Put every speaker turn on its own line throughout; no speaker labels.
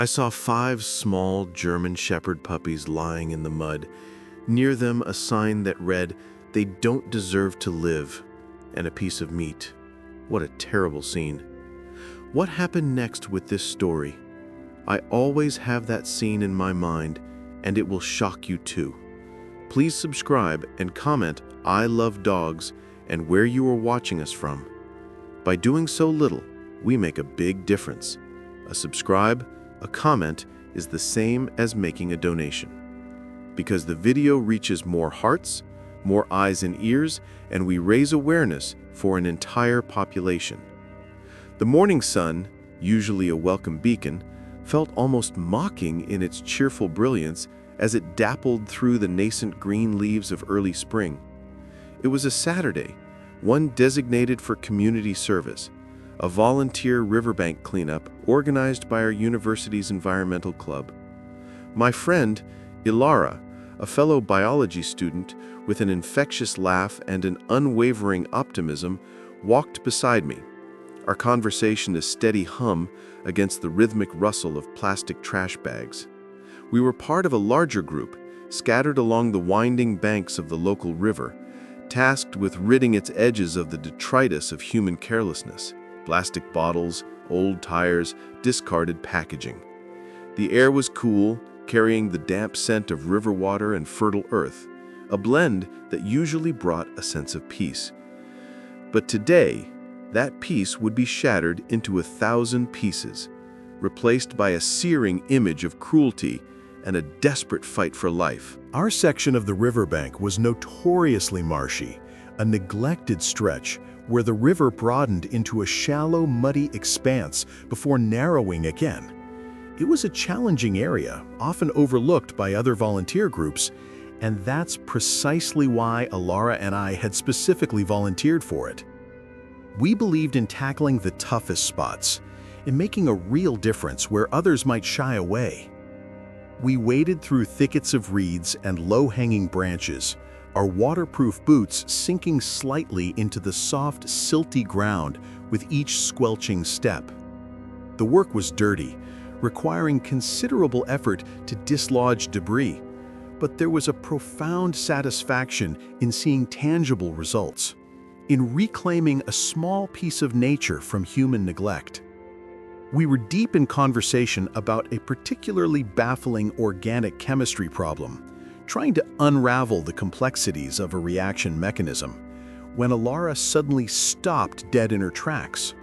I saw 5 small German Shepherd puppies lying in the mud. Near them, a sign that read, "They don't deserve to live," and a piece of meat. What a terrible scene. What happened next with this story? I always have that scene in my mind, and it will shock you too. Please subscribe and comment "I love dogs" and where you are watching us from. By doing so little, we make a big difference. A subscribe, a comment is the same as making a donation. Because the video reaches more hearts, more eyes and ears, and we raise awareness for an entire population. The morning sun, usually a welcome beacon, felt almost mocking in its cheerful brilliance as it dappled through the nascent green leaves of early spring. It was a Saturday, one designated for community service, a volunteer riverbank cleanup organized by our university's environmental club. My friend, Ilara, a fellow biology student with an infectious laugh and an unwavering optimism, walked beside me, our conversation a steady hum against the rhythmic rustle of plastic trash bags. We were part of a larger group, scattered along the winding banks of the local river, tasked with ridding its edges of the detritus of human carelessness, plastic bottles, old tires, discarded packaging. The air was cool, carrying the damp scent of river water and fertile earth, a blend that usually brought a sense of peace. But today, that peace would be shattered into 1,000 pieces, replaced by a searing image of cruelty and a desperate fight for life.
Our section of the riverbank was notoriously marshy, a neglected stretch where the river broadened into a shallow, muddy expanse before narrowing again. It was a challenging area, often overlooked by other volunteer groups, and that's precisely why Ilara and I had specifically volunteered for it. We believed in tackling the toughest spots, in making a real difference where others might shy away. We waded through thickets of reeds and low-hanging branches, our waterproof boots sinking slightly into the soft, silty ground with each squelching step. The work was dirty, requiring considerable effort to dislodge debris, but there was a profound satisfaction in seeing tangible results, in reclaiming a small piece of nature from human neglect. We were deep in conversation about a particularly baffling organic chemistry problem, trying to unravel the complexities of a reaction mechanism, when Ilara suddenly stopped dead in her tracks.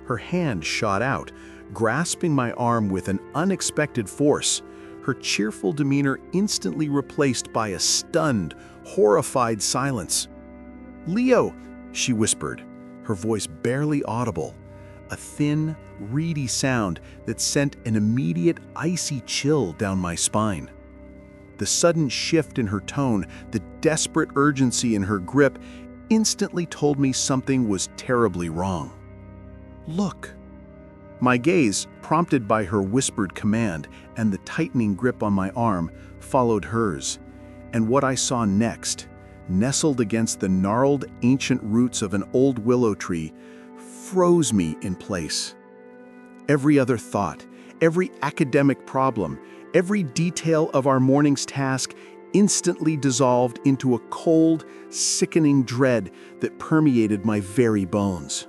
Her hand shot out, grasping my arm with an unexpected force, her cheerful demeanor instantly replaced by a stunned, horrified silence. "Leo," she whispered, her voice barely audible, a thin, reedy sound that sent an immediate icy chill down my spine. The sudden shift in her tone, the desperate urgency in her grip, instantly told me something was terribly wrong. "Look." My gaze, prompted by her whispered command and the tightening grip on my arm, followed hers, and what I saw next, nestled against the gnarled, ancient roots of an old willow tree, froze me in place. Every other thought, every academic problem, every detail of our morning's task instantly dissolved into a cold, sickening dread that permeated my very bones.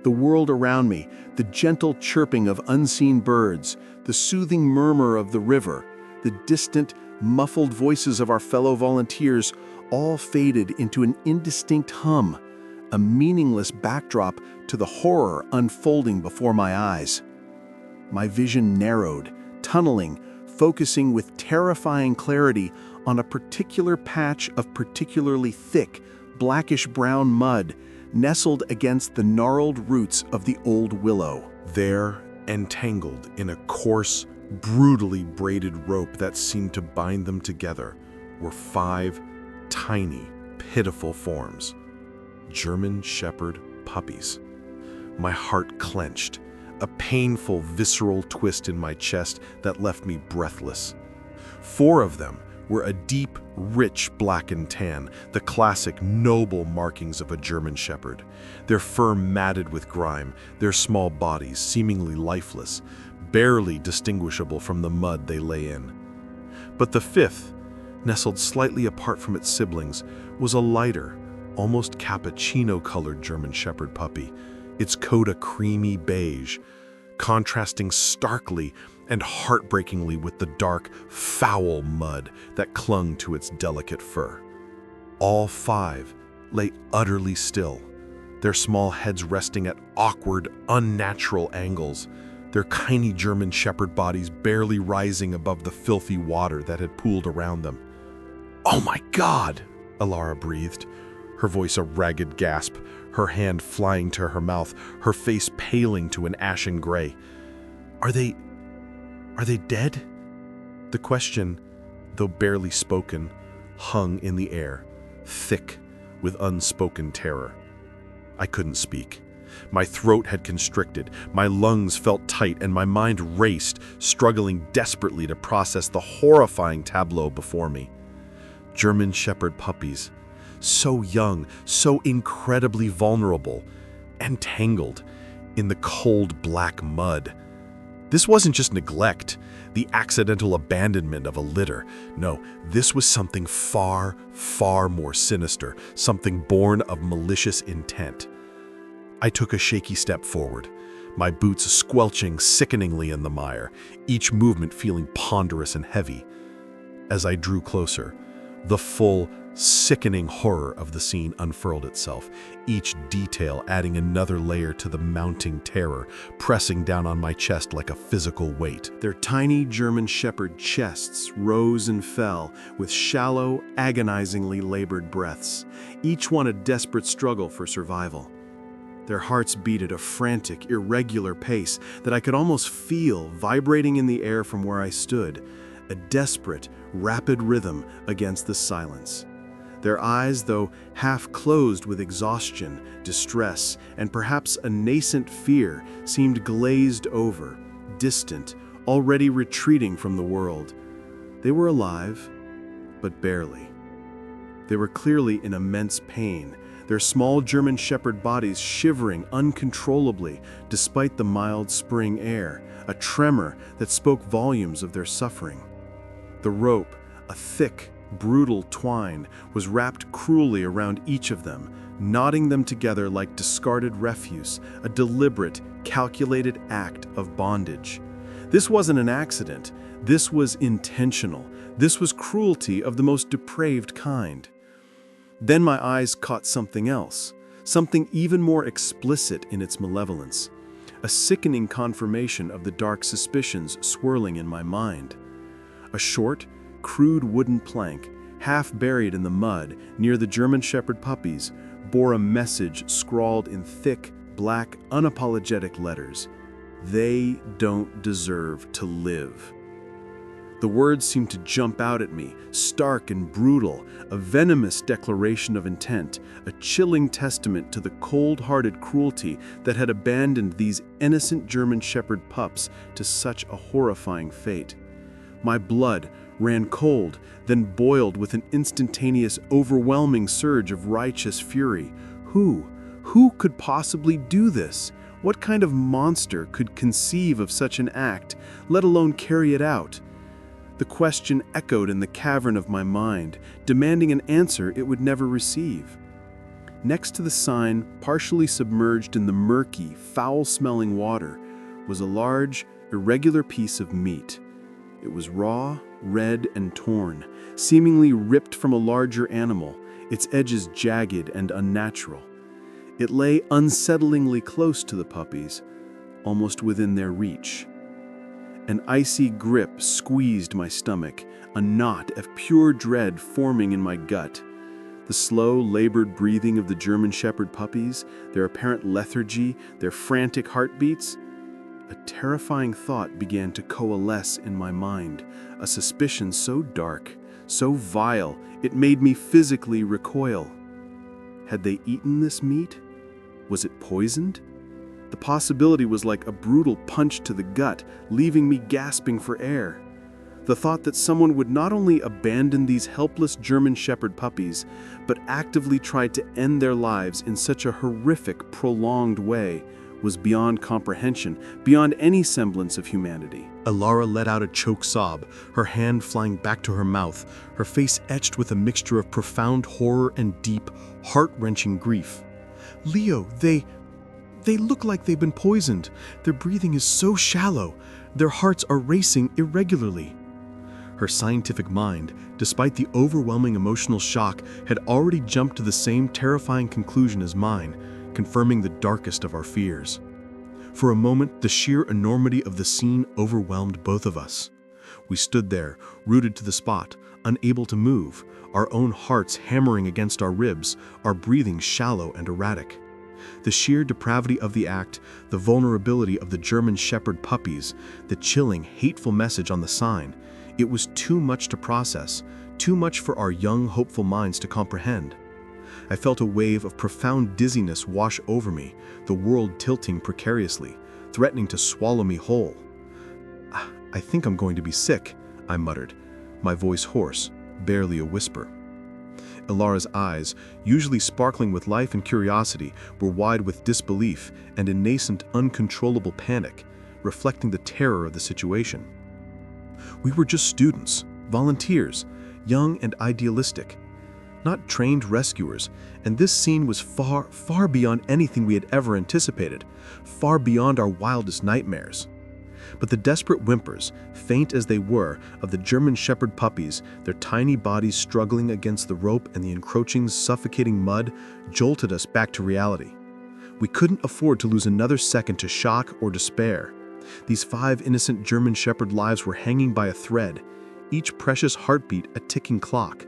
The world around me, the gentle chirping of unseen birds, the soothing murmur of the river, the distant, muffled voices of our fellow volunteers all faded into an indistinct hum, a meaningless backdrop to the horror unfolding before my eyes. My vision narrowed, tunneling, focusing with terrifying clarity on a particular patch of particularly thick, blackish-brown mud nestled against the gnarled roots of the old willow.
There, entangled in a coarse, brutally braided rope that seemed to bind them together, were 5 tiny, pitiful forms. German Shepherd puppies. My heart clenched, a painful, visceral twist in my chest that left me breathless. 4 of them were a deep, rich black and tan, the classic noble markings of a German Shepherd. Their fur matted with grime, their small bodies seemingly lifeless, barely distinguishable from the mud they lay in. But the fifth, nestled slightly apart from its siblings, was a lighter, almost cappuccino-colored German Shepherd puppy, its coat a creamy beige, contrasting starkly and heartbreakingly with the dark, foul mud that clung to its delicate fur. All five lay utterly still, their small heads resting at awkward, unnatural angles, their tiny German Shepherd bodies barely rising above the filthy water that had pooled around them. "Oh my God!" Alara breathed, her voice a ragged gasp, her hand flying to her mouth, her face paling to an ashen gray. Are they dead?" The question, though barely spoken, hung in the air, thick with unspoken terror. I couldn't speak. My throat had constricted, my lungs felt tight, and my mind raced, struggling desperately to process the horrifying tableau before me. German Shepherd puppies, so young, so incredibly vulnerable, entangled in the cold black mud. This wasn't just neglect, the accidental abandonment of a litter. No, this was something far, far more sinister, something born of malicious intent. I took a shaky step forward, my boots squelching sickeningly in the mire, each movement feeling ponderous and heavy. As I drew closer, the full, sickening horror of the scene unfurled itself, each detail adding another layer to the mounting terror, pressing down on my chest like a physical weight.
Their tiny German Shepherd chests rose and fell with shallow, agonizingly labored breaths, each one a desperate struggle for survival. Their hearts beat at a frantic, irregular pace that I could almost feel vibrating in the air from where I stood, a desperate, rapid rhythm against the silence. Their eyes, though half closed with exhaustion, distress, and perhaps a nascent fear, seemed glazed over, distant, already retreating from the world. They were alive, but barely. They were clearly in immense pain, their small German Shepherd bodies shivering uncontrollably despite the mild spring air, a tremor that spoke volumes of their suffering. The rope, a thick, brutal twine, was wrapped cruelly around each of them, knotting them together like discarded refuse, a deliberate, calculated act of bondage. This wasn't an accident. This was intentional. This was cruelty of the most depraved kind. Then my eyes caught something else, something even more explicit in its malevolence, a sickening confirmation of the dark suspicions swirling in my mind. A short, crude wooden plank, half buried in the mud near the German Shepherd puppies, bore a message scrawled in thick, black, unapologetic letters. "They don't deserve to live." The words seemed to jump out at me, stark and brutal, a venomous declaration of intent, a chilling testament to the cold-hearted cruelty that had abandoned these innocent German Shepherd pups to such a horrifying fate. My blood ran cold, then boiled with an instantaneous, overwhelming surge of righteous fury. Who could possibly do this? What kind of monster could conceive of such an act, let alone carry it out? The question echoed in the cavern of my mind, demanding an answer it would never receive. Next to the sign, partially submerged in the murky, foul-smelling water, was a large, irregular piece of meat. It was raw, red, and torn, seemingly ripped from a larger animal, its edges jagged and unnatural. It lay unsettlingly close to the puppies, almost within their reach. An icy grip squeezed my stomach, a knot of pure dread forming in my gut. The slow, labored breathing of the German Shepherd puppies, their apparent lethargy, their frantic heartbeats. A terrifying thought began to coalesce in my mind, a suspicion so dark, so vile, it made me physically recoil. Had they eaten this meat? Was it poisoned? The possibility was like a brutal punch to the gut, leaving me gasping for air. The thought that someone would not only abandon these helpless German Shepherd puppies, but actively try to end their lives in such a horrific, prolonged way,
was beyond comprehension, beyond any semblance of humanity.
Elara let out a choked sob, her hand flying back to her mouth, her face etched with a mixture of profound horror and deep, heart-wrenching grief. "Leo, they look like they've been poisoned. Their breathing is so shallow. Their hearts are racing irregularly." Her scientific mind, despite the overwhelming emotional shock, had already jumped to the same terrifying conclusion as mine, confirming the darkest of our fears. For a moment, the sheer enormity of the scene overwhelmed both of us. We stood there, rooted to the spot, unable to move, our own hearts hammering against our ribs, our breathing shallow and erratic. The sheer depravity of the act, the vulnerability of the German Shepherd puppies, the chilling, hateful message on the sign, it was too much to process, too much for our young, hopeful minds to comprehend. I felt a wave of profound dizziness wash over me, the world tilting precariously, threatening to swallow me whole. "I think I'm going to be sick," I muttered, my voice hoarse, barely a whisper. Elara's eyes, usually sparkling with life and curiosity, were wide with disbelief and a nascent, uncontrollable panic, reflecting the terror of the situation. We were just students, volunteers, young and idealistic, not trained rescuers, and this scene was far, far beyond anything we had ever anticipated, far beyond our wildest nightmares. But the desperate whimpers, faint as they were, of the German Shepherd puppies, their tiny bodies struggling against the rope and the encroaching, suffocating mud, jolted us back to reality. We couldn't afford to lose another second to shock or despair. These 5 innocent German Shepherd lives were hanging by a thread, each precious heartbeat a ticking clock.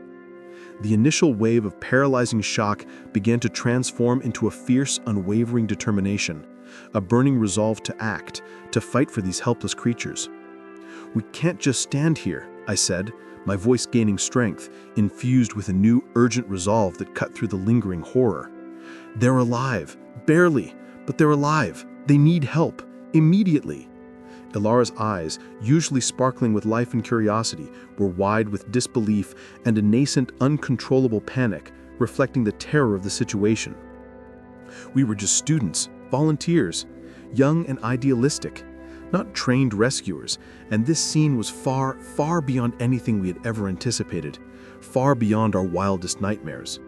The initial wave of paralyzing shock began to transform into a fierce, unwavering determination, a burning resolve to act, to fight for these helpless creatures. "We can't just stand here," I said, my voice gaining strength, infused with a new, urgent resolve that cut through the lingering horror. "They're alive, barely, but they're alive. They need help, immediately." Elara's eyes, usually sparkling with life and curiosity, were wide with disbelief and a nascent, uncontrollable panic, reflecting the terror of the situation. We were just students, volunteers, young and idealistic, not trained rescuers, and this scene was far, far beyond anything we had ever anticipated, far beyond our wildest nightmares.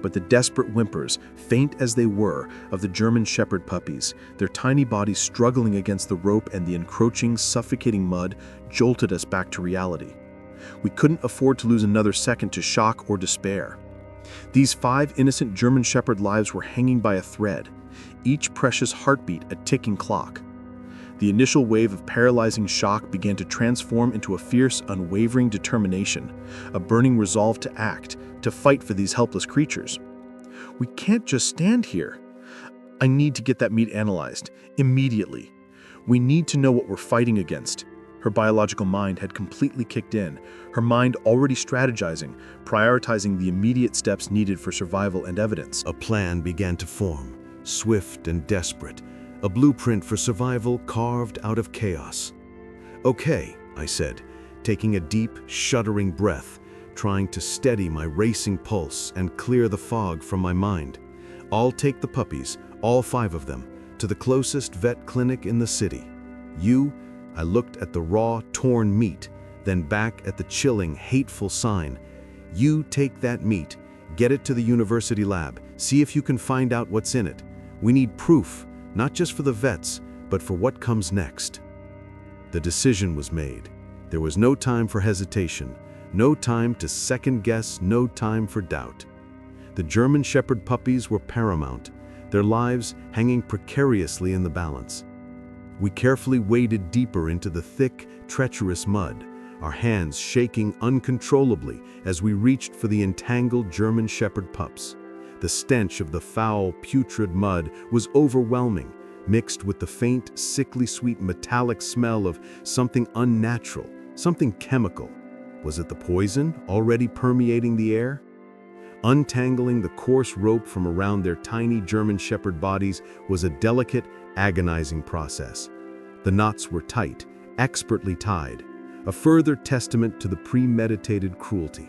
But the desperate whimpers, faint as they were, of the German Shepherd puppies, their tiny bodies struggling against the rope and the encroaching, suffocating mud, jolted us back to reality. We couldn't afford to lose another second to shock or despair. These 5 innocent German Shepherd lives were hanging by a thread, each precious heartbeat a ticking clock. The initial wave of paralyzing shock began to transform into a fierce, unwavering determination, a burning resolve to act, to fight for these helpless creatures. "We can't just stand here. I need to get that meat analyzed, immediately. We need to know what we're fighting against." Her biological mind had completely kicked in, her mind already strategizing, prioritizing the immediate steps needed for survival and evidence.
A plan began to form, swift and desperate, a blueprint for survival carved out of chaos. "Okay," I said, taking a deep, shuddering breath, trying to steady my racing pulse and clear the fog from my mind. "I'll take the puppies, all 5 of them, to the closest vet clinic in the city. You," I looked at the raw, torn meat, then back at the chilling, hateful sign. "You take that meat, get it to the university lab, see if you can find out what's in it. We need proof, not just for the vets, but for what comes next." The decision was made. There was no time for hesitation, no time to second guess, no time for doubt. The German Shepherd puppies were paramount, their lives hanging precariously in the balance. We carefully waded deeper into the thick, treacherous mud, our hands shaking uncontrollably as we reached for the entangled German Shepherd pups. The stench of the foul, putrid mud was overwhelming, mixed with the faint, sickly sweet metallic smell of something unnatural, something chemical. Was it the poison already permeating the air? Untangling the coarse rope from around their tiny German Shepherd bodies was a delicate, agonizing process. The knots were tight, expertly tied, a further testament to the premeditated cruelty.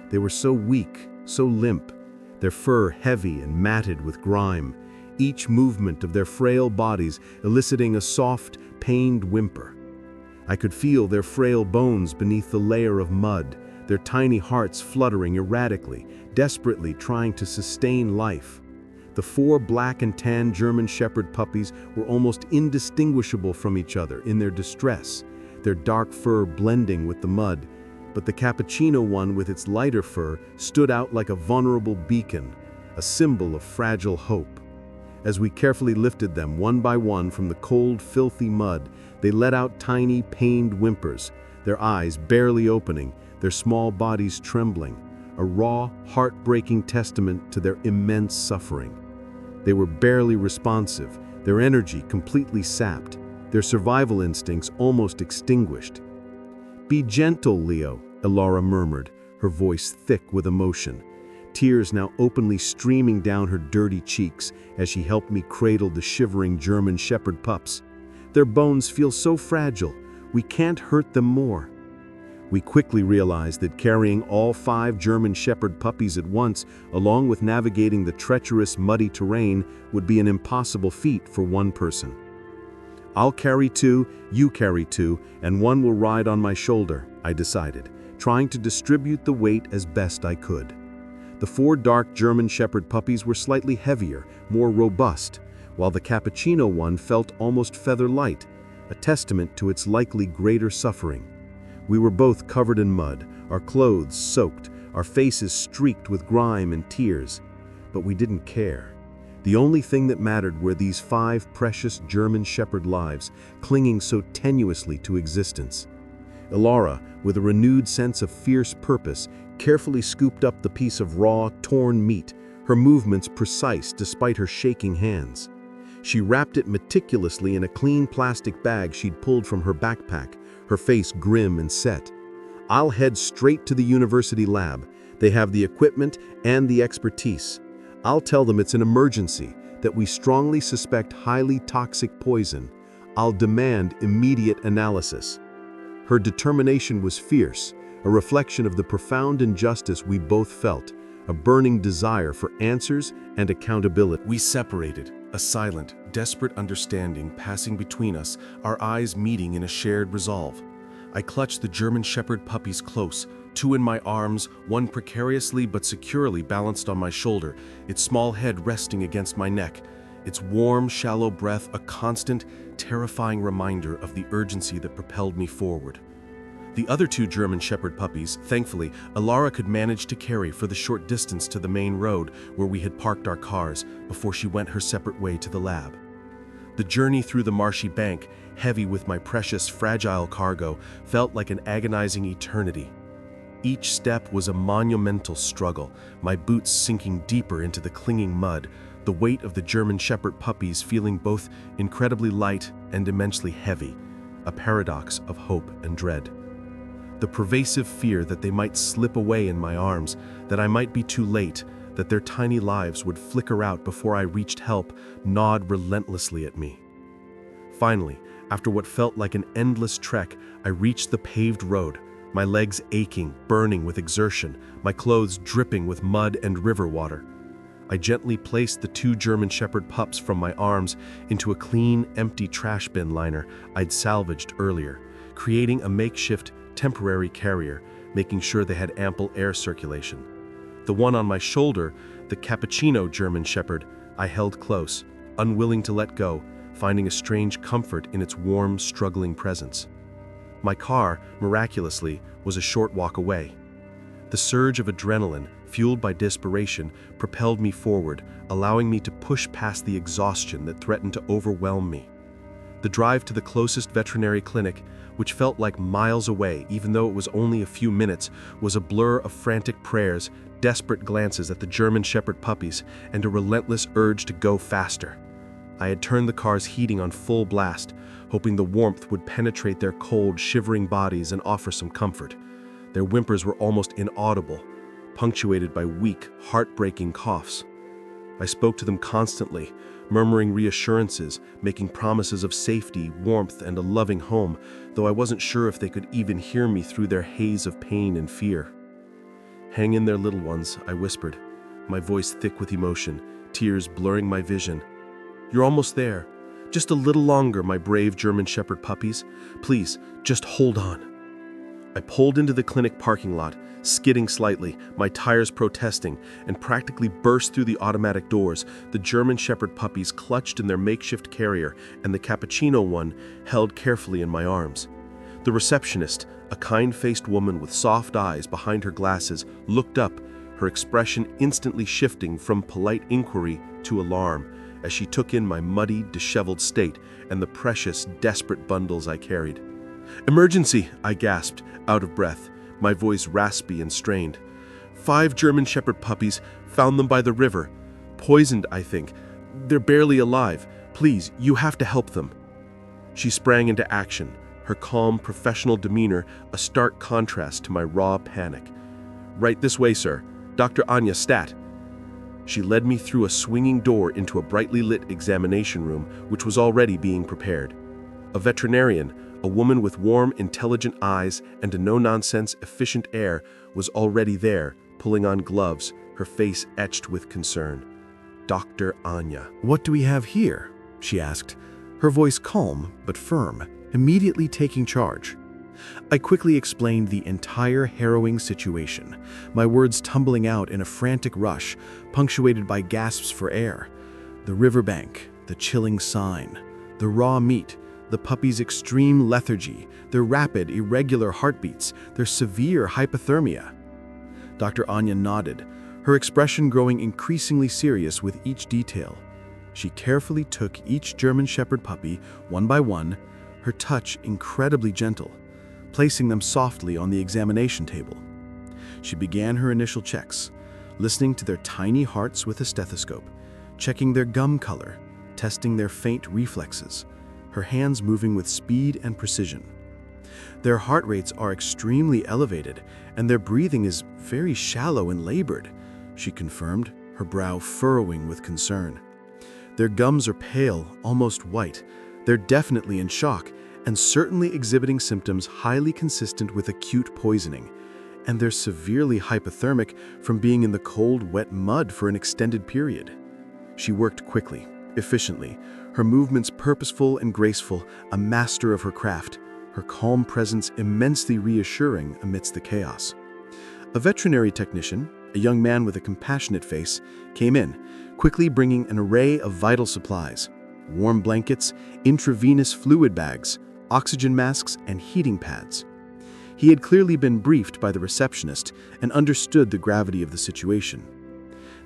They were so weak, so limp, their fur heavy and matted with grime, each movement of their frail bodies eliciting a soft, pained whimper. I could feel their frail bones beneath the layer of mud, their tiny hearts fluttering erratically, desperately trying to sustain life. The 4 black and tan German Shepherd puppies were almost indistinguishable from each other in their distress, their dark fur blending with the mud, but the cappuccino one with its lighter fur stood out like a vulnerable beacon, a symbol of fragile hope. As we carefully lifted them one by one from the cold, filthy mud, they let out tiny, pained whimpers, their eyes barely opening, their small bodies trembling, a raw, heartbreaking testament to their immense suffering. They were barely responsive, their energy completely sapped, their survival instincts almost extinguished. "Be gentle, Leo," Elara murmured, her voice thick with emotion, tears now openly streaming down her dirty cheeks as she helped me cradle the shivering German Shepherd pups. "Their bones feel so fragile, we can't hurt them more." We quickly realized that carrying all 5 German Shepherd puppies at once, along with navigating the treacherous, muddy terrain, would be an impossible feat for one person. "I'll carry 2, you carry 2, and one will ride on my shoulder," I decided, trying to distribute the weight as best I could. The 4 dark German Shepherd puppies were slightly heavier, more robust, while the cappuccino one felt almost feather-light, a testament to its likely greater suffering. We were both covered in mud, our clothes soaked, our faces streaked with grime and tears, but we didn't care. The only thing that mattered were these 5 precious German Shepherd lives, clinging so tenuously to existence. Elara, with a renewed sense of fierce purpose, carefully scooped up the piece of raw, torn meat, her movements precise despite her shaking hands. She wrapped it meticulously in a clean plastic bag she'd pulled from her backpack, her face grim and set. "I'll head straight to the university lab. They have the equipment and the expertise. I'll tell them it's an emergency, that we strongly suspect highly toxic poison. I'll demand immediate analysis." Her determination was fierce, a reflection of the profound injustice we both felt, a burning desire for answers and accountability.
We separated, a silent, desperate understanding passing between us, our eyes meeting in a shared resolve. I clutched the German Shepherd puppies close, 2 in my arms, one precariously but securely balanced on my shoulder, its small head resting against my neck, its warm, shallow breath a constant, terrifying reminder of the urgency that propelled me forward. The other 2 German Shepherd puppies, thankfully, Elara could manage to carry for the short distance to the main road where we had parked our cars before she went her separate way to the lab. The journey through the marshy bank, heavy with my precious, fragile cargo, felt like an agonizing eternity. Each step was a monumental struggle, my boots sinking deeper into the clinging mud, the weight of the German Shepherd puppies feeling both incredibly light and immensely heavy, a paradox of hope and dread. The pervasive fear that they might slip away in my arms, that I might be too late, that their tiny lives would flicker out before I reached help, gnawed relentlessly at me. Finally, after what felt like an endless trek, I reached the paved road, my legs aching, burning with exertion, my clothes dripping with mud and river water. I gently placed the 2 German Shepherd pups from my arms into a clean, empty trash bin liner I'd salvaged earlier, creating a makeshift, temporary carrier, making sure they had ample air circulation. The one on my shoulder, the cappuccino German Shepherd, I held close, unwilling to let go, finding a strange comfort in its warm, struggling presence. My car, miraculously, was a short walk away. The surge of adrenaline, fueled by desperation, propelled me forward, allowing me to push past the exhaustion that threatened to overwhelm me. The drive to the closest veterinary clinic, which felt like miles away even though it was only a few minutes, was a blur of frantic prayers, desperate glances at the German Shepherd puppies, and a relentless urge to go faster. I had turned the car's heating on full blast, hoping the warmth would penetrate their cold, shivering bodies and offer some comfort. Their whimpers were almost inaudible, punctuated by weak, heartbreaking coughs. I spoke to them constantly, murmuring reassurances, making promises of safety, warmth, and a loving home, though I wasn't sure if they could even hear me through their haze of pain and fear. "Hang in there, little ones," I whispered, my voice thick with emotion, tears blurring my vision. You're almost there. Just a little longer, my brave German Shepherd puppies. Please, just hold on." I pulled into the clinic parking lot, skidding slightly, my tires protesting, and practically burst through the automatic doors, the German Shepherd puppies clutched in their makeshift carrier and the cappuccino one held carefully in my arms. The receptionist, a kind-faced woman with soft eyes behind her glasses, looked up, her expression instantly shifting from polite inquiry to alarm as she took in my muddy, disheveled state and the precious, desperate bundles I carried. "Emergency," I gasped, out of breath, my voice raspy and strained. "5 German Shepherd puppies, found them by the river. Poisoned, I think. They're barely alive. Please, you have to help them." She sprang into action, her calm, professional demeanor a stark contrast to my raw panic. "Right this way, sir. Dr. Anya, stat." She led me through a swinging door into a brightly lit examination room, which was already being prepared. A veterinarian, a woman with warm, intelligent eyes and a no-nonsense, efficient air, was already there, pulling on gloves, her face etched with concern. Dr. Anya.
"What do we have here?" she asked, her voice calm but firm, immediately taking charge. I quickly explained the entire harrowing situation, my words tumbling out in a frantic rush, punctuated by gasps for air. The riverbank, the chilling sign, the raw meat, the puppies' extreme lethargy, their rapid, irregular heartbeats, their severe hypothermia. Dr. Anya nodded, her expression growing increasingly serious with each detail. She carefully took each German Shepherd puppy, one by one, her touch incredibly gentle, placing them softly on the examination table. She began her initial checks, listening to their tiny hearts with a stethoscope, checking their gum color, testing their faint reflexes, her hands moving with speed and precision. "Their heart rates are extremely elevated, and their breathing is very shallow and labored," she confirmed, her brow furrowing with concern. "Their gums are pale, almost white. They're definitely in shock, and certainly exhibiting symptoms highly consistent with acute poisoning, and they're severely hypothermic from being in the cold, wet mud for an extended period." She worked quickly, efficiently, her movements purposeful and graceful, a master of her craft, her calm presence immensely reassuring amidst the chaos. A veterinary technician, a young man with a compassionate face, came in, quickly bringing an array of vital supplies: warm blankets, intravenous fluid bags, oxygen masks, and heating pads. He had clearly been briefed by the receptionist and understood the gravity of the situation.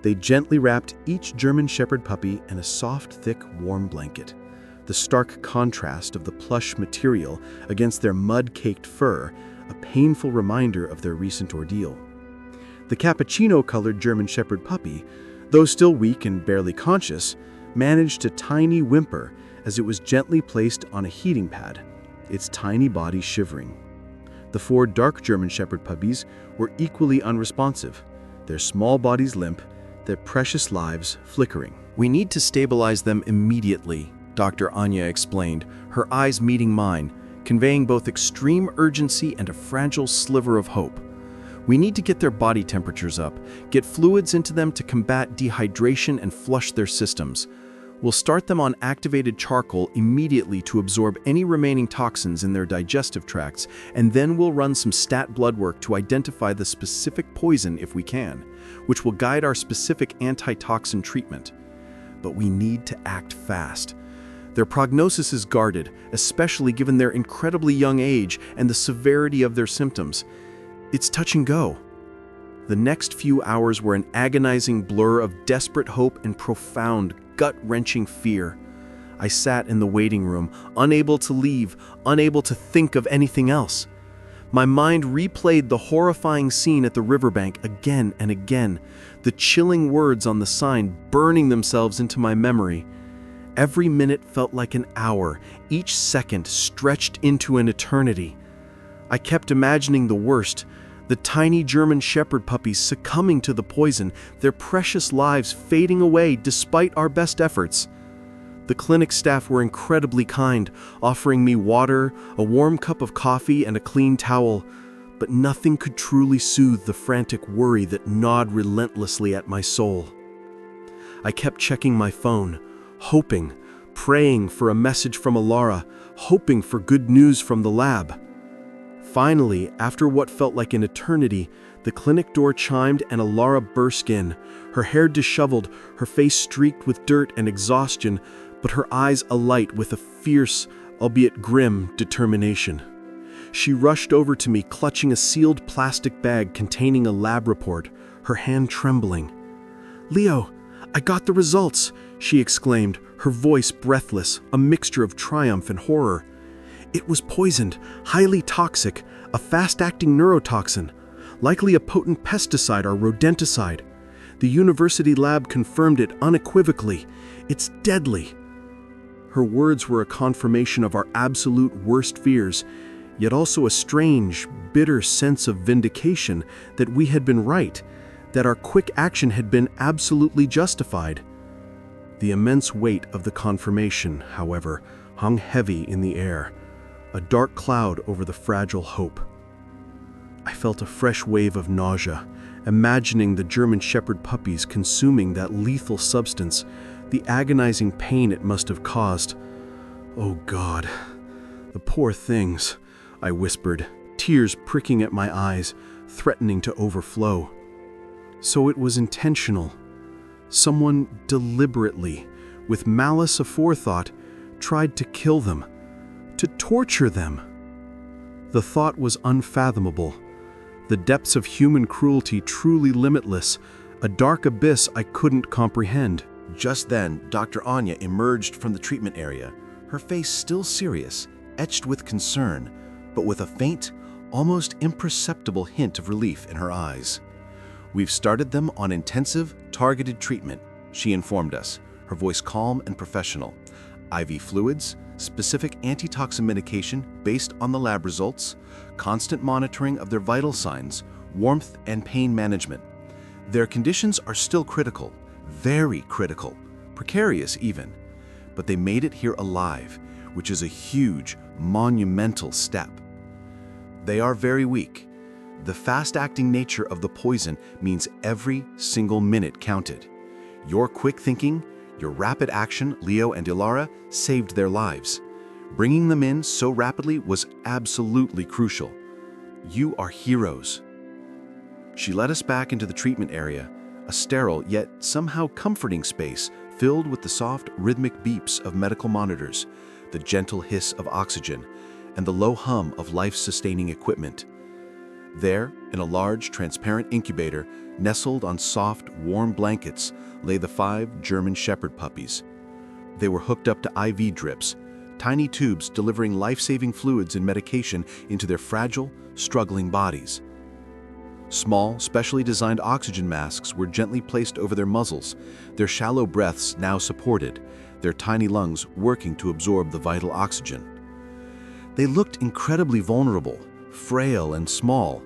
They gently wrapped each German Shepherd puppy in a soft, thick, warm blanket, the stark contrast of the plush material against their mud-caked fur, a painful reminder of their recent ordeal. The cappuccino-colored German Shepherd puppy, though still weak and barely conscious, managed a tiny whimper as it was gently placed on a heating pad, its tiny body shivering. The 4 dark German Shepherd puppies were equally unresponsive, their small bodies limp, their precious lives flickering.
"We need to stabilize them immediately," Dr. Anya explained, her eyes meeting mine, conveying both extreme urgency and a fragile sliver of hope. "We need to get their body temperatures up, get fluids into them to combat dehydration and flush their systems. We'll start them on activated charcoal immediately to absorb any remaining toxins in their digestive tracts, and then we'll run some stat blood work to identify the specific poison if we can, which will guide our specific antitoxin treatment. But we need to act fast. Their prognosis is guarded, especially given their incredibly young age and the severity of their symptoms. It's touch and go." The next few hours were an agonizing blur of desperate hope and profound, gut-wrenching fear. I sat in the waiting room, unable to leave, unable to think of anything else. My mind replayed the horrifying scene at the riverbank again and again, the chilling words on the sign burning themselves into my memory. Every minute felt like an hour, each second stretched into an eternity. I kept imagining the worst, the tiny German Shepherd puppies succumbing to the poison, their precious lives fading away despite our best efforts. The clinic staff were incredibly kind, offering me water, a warm cup of coffee, and a clean towel, but nothing could truly soothe the frantic worry that gnawed relentlessly at my soul. I kept checking my phone, hoping, praying for a message from Alara, hoping for good news from the lab. Finally, after what felt like an eternity, the clinic door chimed and Alara burst in, her hair disheveled, her face streaked with dirt and exhaustion, but her eyes alight with a fierce, albeit grim, determination. She rushed over to me, clutching a sealed plastic bag containing a lab report, her hand trembling. "Leo, I got the results," she exclaimed, her voice breathless, a mixture of triumph and horror. "It was poisoned, highly toxic, a fast-acting neurotoxin, likely a potent pesticide or rodenticide. The university lab confirmed it unequivocally. It's deadly." Her words were a confirmation of our absolute worst fears, yet also a strange, bitter sense of vindication that we had been right, that our quick action had been absolutely justified. The immense weight of the confirmation, however, hung heavy in the air, a dark cloud over the fragile hope. I felt a fresh wave of nausea, imagining the German Shepherd puppies consuming that lethal substance, the agonizing pain it must have caused. "Oh God, the poor things," I whispered, tears pricking at my eyes, threatening to overflow. So it was intentional. Someone deliberately, with malice aforethought, tried to kill them, to torture them. The thought was unfathomable. The depths of human cruelty truly limitless, a dark abyss I couldn't comprehend.
Just then, Dr. Anya emerged from the treatment area, her face still serious, etched with concern, but with a faint, almost imperceptible hint of relief in her eyes. "We've started them on intensive, targeted treatment," she informed us, her voice calm and professional. "IV fluids, specific antitoxin medication based on the lab results, constant monitoring of their vital signs, warmth and pain management. Their conditions are still critical, very critical, precarious even, but they made it here alive, which is a huge, monumental step. They are very weak. The fast-acting nature of the poison means every single minute counted. Your quick thinking, your rapid action, Leo and Alara, saved their lives. Bringing them in so rapidly was absolutely crucial. You are heroes." She led us back into the treatment area, a sterile yet somehow comforting space filled with the soft, rhythmic beeps of medical monitors, the gentle hiss of oxygen, and the low hum of life-sustaining equipment. There, in a large, transparent incubator, nestled on soft, warm blankets, lay the 5 German Shepherd puppies. They were hooked up to IV drips, tiny tubes delivering life-saving fluids and medication into their fragile, struggling bodies. Small, specially designed oxygen masks were gently placed over their muzzles, their shallow breaths now supported, their tiny lungs working to absorb the vital oxygen. They looked incredibly vulnerable, frail and small,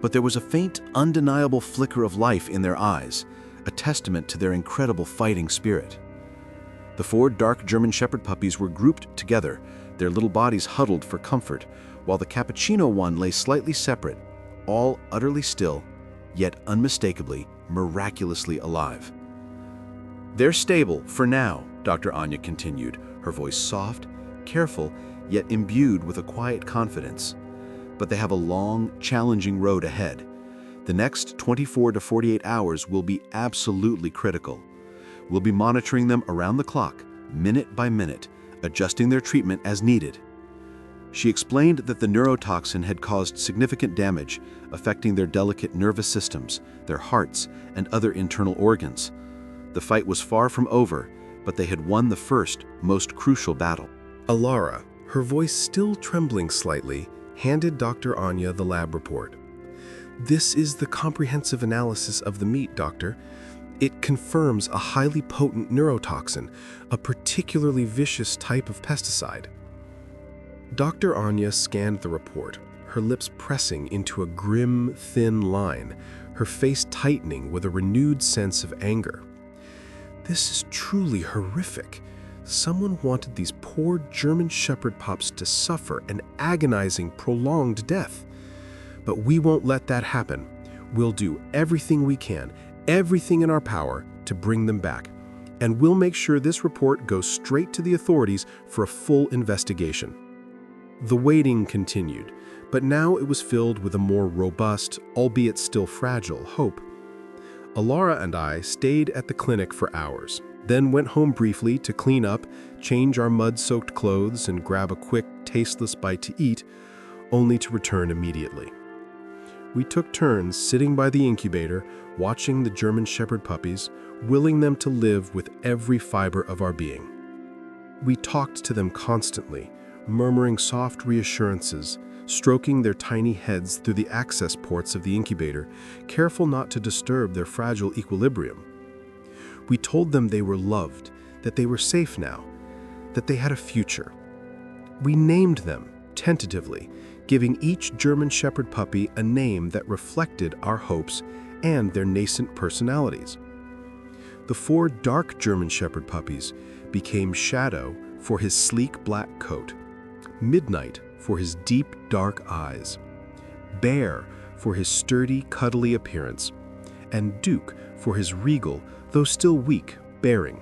but there was a faint, undeniable flicker of life in their eyes, a testament to their incredible fighting spirit. The 4 dark German Shepherd puppies were grouped together, their little bodies huddled for comfort, while the cappuccino one lay slightly separate, all utterly still, yet unmistakably, miraculously alive. "They're stable, for now," Dr. Anya continued, her voice soft, careful, yet imbued with a quiet confidence. "But they have a long, challenging road ahead. The next 24 to 48 hours will be absolutely critical. We'll be monitoring them around the clock, minute by minute, adjusting their treatment as needed." She explained that the neurotoxin had caused significant damage, affecting their delicate nervous systems, their hearts, and other internal organs. The fight was far from over, but they had won the first, most crucial battle.
Alara, her voice still trembling slightly, handed Dr. Anya the lab report. "This is the comprehensive analysis of the meat, Doctor. It confirms a highly potent neurotoxin, a particularly vicious type of pesticide." Dr. Anya scanned the report, her lips pressing into a grim, thin line, her face tightening with a renewed sense of anger. "This is truly horrific. Someone wanted these poor German Shepherd pups to suffer an agonizing, prolonged death. But we won't let that happen. We'll do everything we can, everything in our power, to bring them back.
and we'll make sure this report goes straight to the authorities for a full investigation." The waiting continued, but now it was filled with a more robust, albeit still fragile, hope. Alara and I stayed at the clinic for hours, then went home briefly to clean up, change our mud-soaked clothes, and grab a quick, tasteless bite to eat, only to return immediately. We took turns sitting by the incubator, watching the German Shepherd puppies, willing them to live with every fiber of our being. We talked to them constantly, murmuring soft reassurances, stroking their tiny heads through the access ports of the incubator, careful not to disturb their fragile equilibrium. We told them they were loved, that they were safe now, that they had a future. We named them, tentatively, giving each German Shepherd puppy a name that reflected our hopes and their nascent personalities. The 4 dark German Shepherd puppies became Shadow for his sleek black coat, Midnight for his deep dark eyes, Bear for his sturdy, cuddly appearance, and Duke for his regal, though still weak, bearing.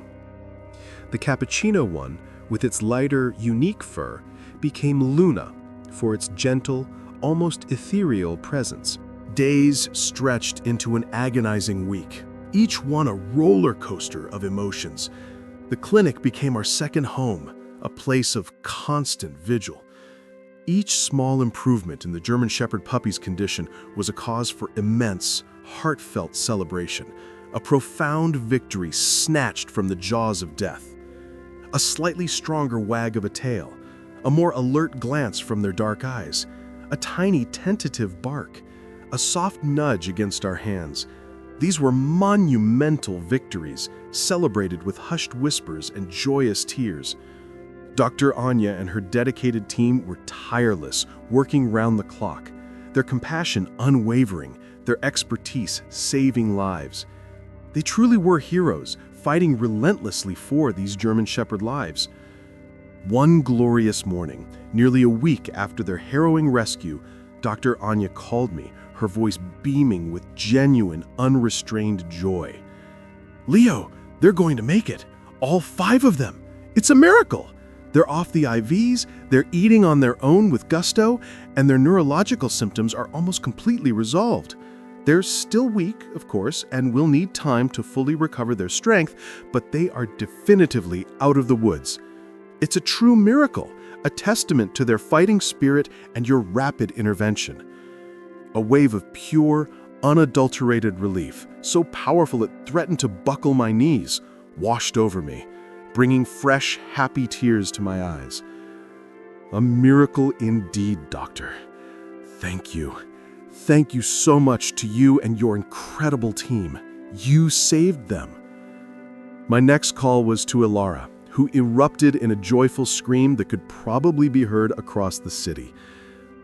The Cappuccino one, with its lighter, unique fur, became Luna for its gentle, almost ethereal presence.
Days stretched into an agonizing week, each one a roller coaster of emotions. The clinic became our second home, a place of constant vigil. Each small improvement in the German Shepherd puppy's condition was a cause for immense, heartfelt celebration, a profound victory snatched from the jaws of death. A slightly stronger wag of a tail, a more alert glance from their dark eyes, a tiny tentative bark, a soft nudge against our hands. These were monumental victories, celebrated with hushed whispers and joyous tears. Dr. Anya and her dedicated team were tireless, working round the clock, their compassion unwavering, their expertise saving lives. They truly were heroes, fighting relentlessly for these German Shepherd lives. One glorious morning, nearly a week after their harrowing rescue, Dr. Anya called me, her voice beaming with genuine, unrestrained joy. "Leo, they're going to make it. All 5 of them. It's a miracle. They're off the IVs, they're eating on their own with gusto, and their neurological symptoms are almost completely resolved. They're still weak, of course, and will need time to fully recover their strength, but they are definitively out of the woods. It's a true miracle, a testament to their fighting spirit and your rapid intervention." A wave of pure, unadulterated relief, so powerful it threatened to buckle my knees, washed over me, bringing fresh, happy tears to my eyes. "A miracle indeed, Doctor. Thank you. Thank you so much to you and your incredible team. You saved them." My next call was to Alara, who erupted in a joyful scream that could probably be heard across the city.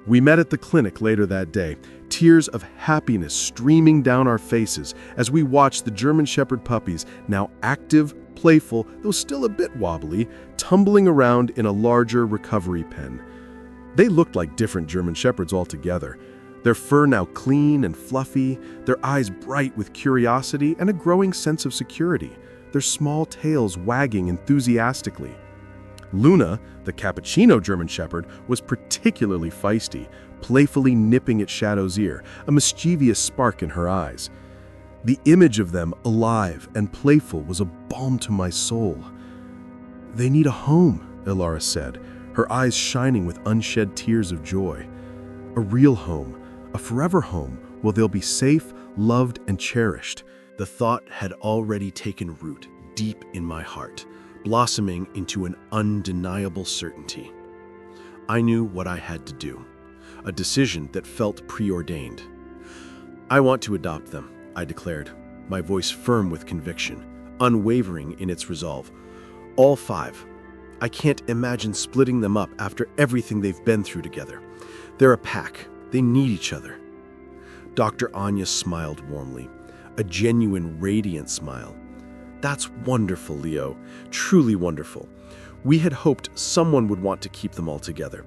We met at the clinic later that day, tears of happiness streaming down our faces as we watched the German Shepherd puppies, now active, playful, though still a bit wobbly, tumbling around in a larger recovery pen. They looked like different German Shepherds altogether. Their fur now clean and fluffy, their eyes bright with curiosity and a growing sense of security, their small tails wagging enthusiastically. Luna, the cappuccino German Shepherd, was particularly feisty, playfully nipping at Shadow's ear, a mischievous spark in her eyes. The image of them, alive and playful, was a balm to my soul. "They need a home," Alara said, her eyes shining with unshed tears of joy. "A real home, a forever home, where they'll be safe, loved, and cherished." The thought had already taken root deep in my heart, blossoming into an undeniable certainty. I knew what I had to do, a decision that felt preordained. "I want to adopt them," I declared, my voice firm with conviction, unwavering in its resolve. "All 5. I can't imagine splitting them up after everything they've been through together. They're a pack. They need each other." Dr. Anya smiled warmly, a genuine, radiant smile. "That's wonderful, Leo. Truly wonderful. We had hoped someone would want to keep them all together.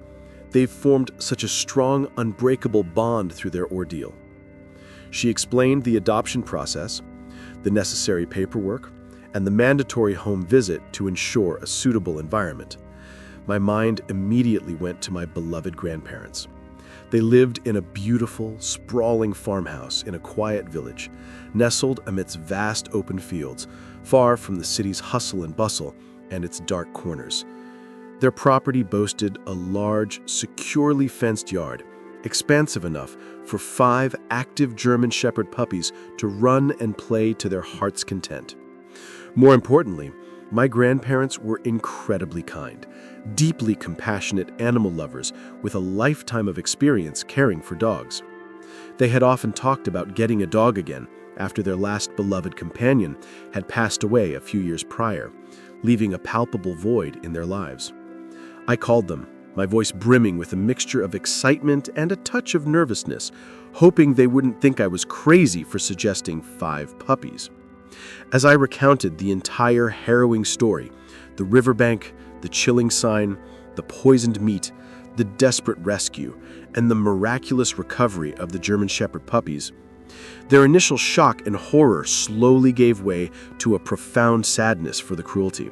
They've formed such a strong, unbreakable bond through their ordeal." She explained the adoption process, the necessary paperwork,
and the mandatory home visit to ensure a suitable environment. My mind immediately went to my beloved grandparents. They lived in a beautiful, sprawling farmhouse in a quiet village, nestled amidst vast open fields, far from the city's hustle and bustle and its dark corners. Their property boasted a large, securely fenced yard, expansive enough for 5 active German Shepherd puppies to run and play to their heart's content. More importantly, my grandparents were incredibly kind, deeply compassionate animal lovers with a lifetime of experience caring for dogs. They had often talked about getting a dog again after their last beloved companion had passed away a few years prior, leaving a palpable void in their lives. I called them, my voice brimming with a mixture of excitement and a touch of nervousness, hoping they wouldn't think I was crazy for suggesting 5 puppies. As I recounted the entire harrowing story, the riverbank, the chilling sign, the poisoned meat, the desperate rescue, and the miraculous recovery of the German Shepherd puppies, their initial shock and horror slowly gave way to a profound sadness for the cruelty,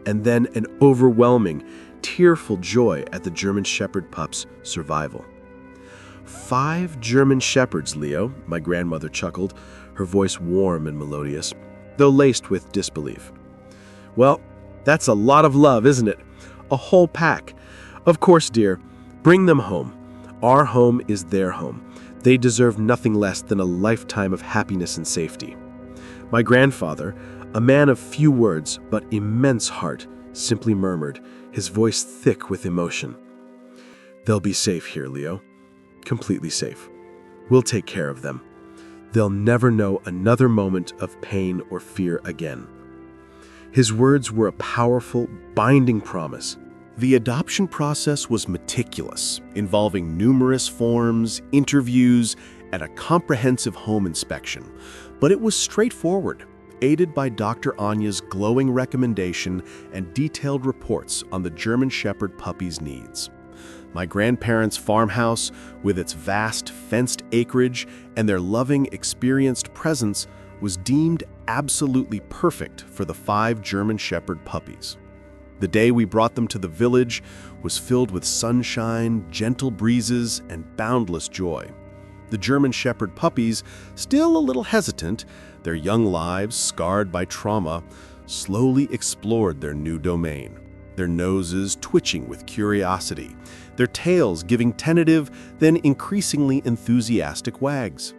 and then an overwhelming, tearful joy at the German Shepherd pup's survival. 5 German Shepherds, Leo, my grandmother chuckled, her voice warm and melodious, though laced with disbelief. Well, that's a lot of love, isn't it? A whole pack. Of course, dear. Bring them home. Our home is their home. They deserve nothing less than a lifetime of happiness and safety. My grandfather, a man of few words but immense heart, simply murmured, his voice thick with emotion. They'll be safe here, Leo. Completely safe. We'll take care of them. They'll never know another moment of pain or fear again. His words were a powerful, binding promise.
The adoption process was meticulous, involving numerous forms, interviews, and a comprehensive home inspection. But it was straightforward, aided by Dr. Anya's glowing recommendation and detailed reports on the German Shepherd puppy's needs. My grandparents' farmhouse, with its vast fenced acreage and their loving, experienced presence, was deemed absolutely perfect for the 5 German Shepherd puppies. The day we brought them to the village was filled with sunshine, gentle breezes, and boundless joy. The German Shepherd puppies, still a little hesitant, their young lives scarred by trauma, slowly explored their new domain, their noses twitching with curiosity, their tails giving tentative, then increasingly enthusiastic wags.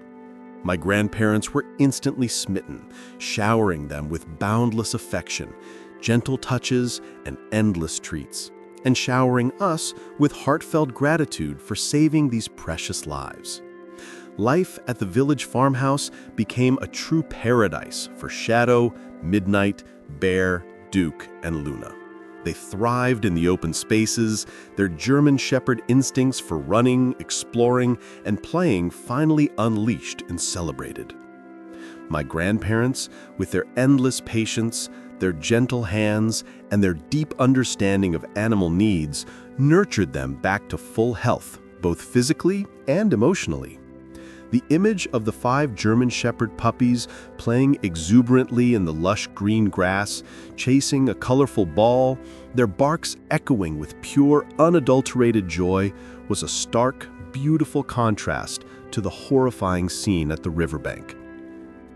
My grandparents were instantly smitten, showering them with boundless affection, gentle touches, and endless treats, and showering us with heartfelt gratitude for saving these precious lives. Life at the village farmhouse became a true paradise for Shadow, Midnight, Bear, Duke, and Luna. They thrived in the open spaces, their German Shepherd instincts for running, exploring, and playing finally unleashed and celebrated. My grandparents, with their endless patience, their gentle hands, and their deep understanding of animal needs, nurtured them back to full health, both physically and emotionally. The image of the 5 German Shepherd puppies playing exuberantly in the lush green grass, chasing a colorful ball, their barks echoing with pure, unadulterated joy, was a stark, beautiful contrast to the horrifying scene at the riverbank.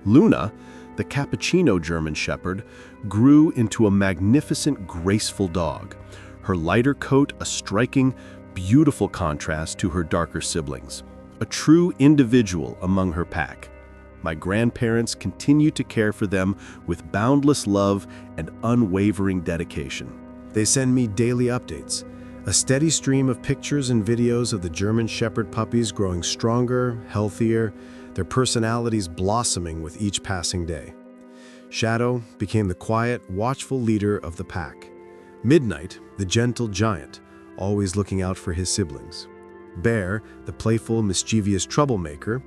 Luna, the cappuccino German Shepherd, grew into a magnificent, graceful dog, her lighter coat a striking, beautiful contrast to her darker siblings. A true individual among her pack. My grandparents continued to care for them with boundless love and unwavering dedication.
They send me daily updates, a steady stream of pictures and videos of the German Shepherd puppies growing stronger, healthier, their personalities blossoming with each passing day. Shadow became the quiet, watchful leader of the pack. Midnight, the gentle giant, always looking out for his siblings. Bear, the playful, mischievous troublemaker,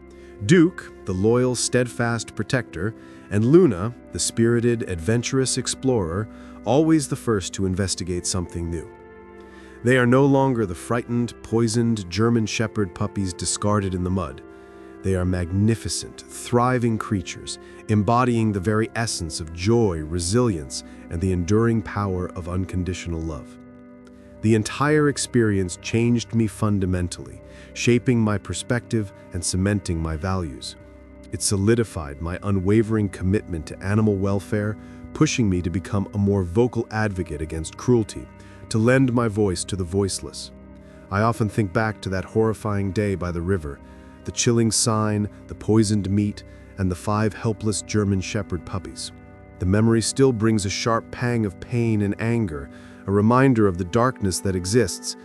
Duke, the loyal, steadfast protector, and Luna, the spirited, adventurous explorer, always the first to investigate something new. They are no longer the frightened, poisoned German Shepherd puppies discarded in the mud. They are magnificent, thriving creatures, embodying the very essence of joy, resilience, and the enduring power of unconditional love. The entire experience changed me fundamentally, shaping my perspective and cementing my values. It solidified my unwavering commitment to animal welfare, pushing me to become a more vocal advocate against cruelty, to lend my voice to the voiceless. I often think back to that horrifying day by the river, the chilling sign, the poisoned meat, and the 5 helpless German Shepherd puppies. The memory still brings a sharp pang of pain and anger, a reminder of the darkness that exists,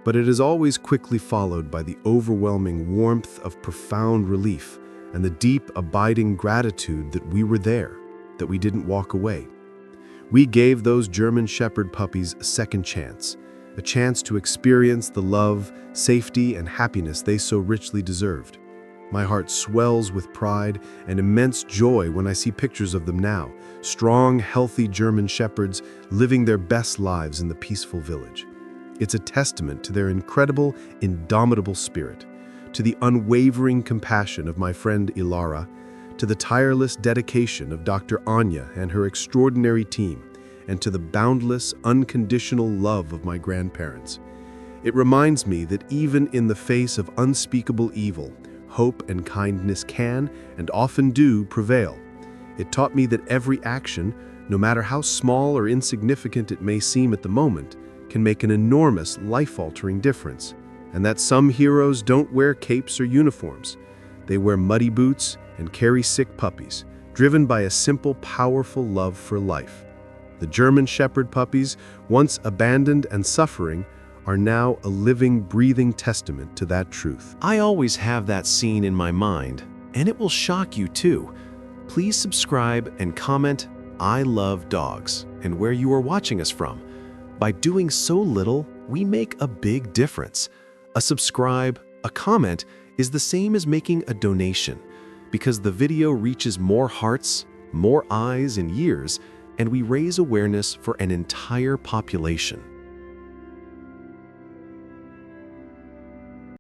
but it is always quickly followed by the overwhelming warmth of profound relief and the deep, abiding gratitude that we were there, that we didn't walk away. We gave those German Shepherd puppies a second chance, a chance to experience the love, safety, and happiness they so richly deserved. My heart swells with pride and immense joy when I see pictures of them now, strong, healthy German Shepherds living their best lives in the peaceful village. It's a testament to their incredible, indomitable spirit, to the unwavering compassion of my friend Ilara, to the tireless dedication of Dr. Anya and her extraordinary team, and to the boundless, unconditional love of my grandparents. It reminds me that even in the face of unspeakable evil, hope and kindness can, and often do, prevail. It taught me that every action, no matter how small or insignificant it may seem at the moment, can make an enormous, life-altering difference, and that some heroes don't wear capes or uniforms. They wear muddy boots and carry sick puppies, driven by a simple, powerful love for life. The German Shepherd puppies, once abandoned and suffering, are now a living, breathing testament to that truth.
I always have that scene in my mind, and it will shock you too. Please subscribe and comment, "I love dogs," and where you are watching us from. By doing so little, we make a big difference. A subscribe, a comment is the same as making a donation, because the video reaches more hearts, more eyes and ears, and we raise awareness for an entire population.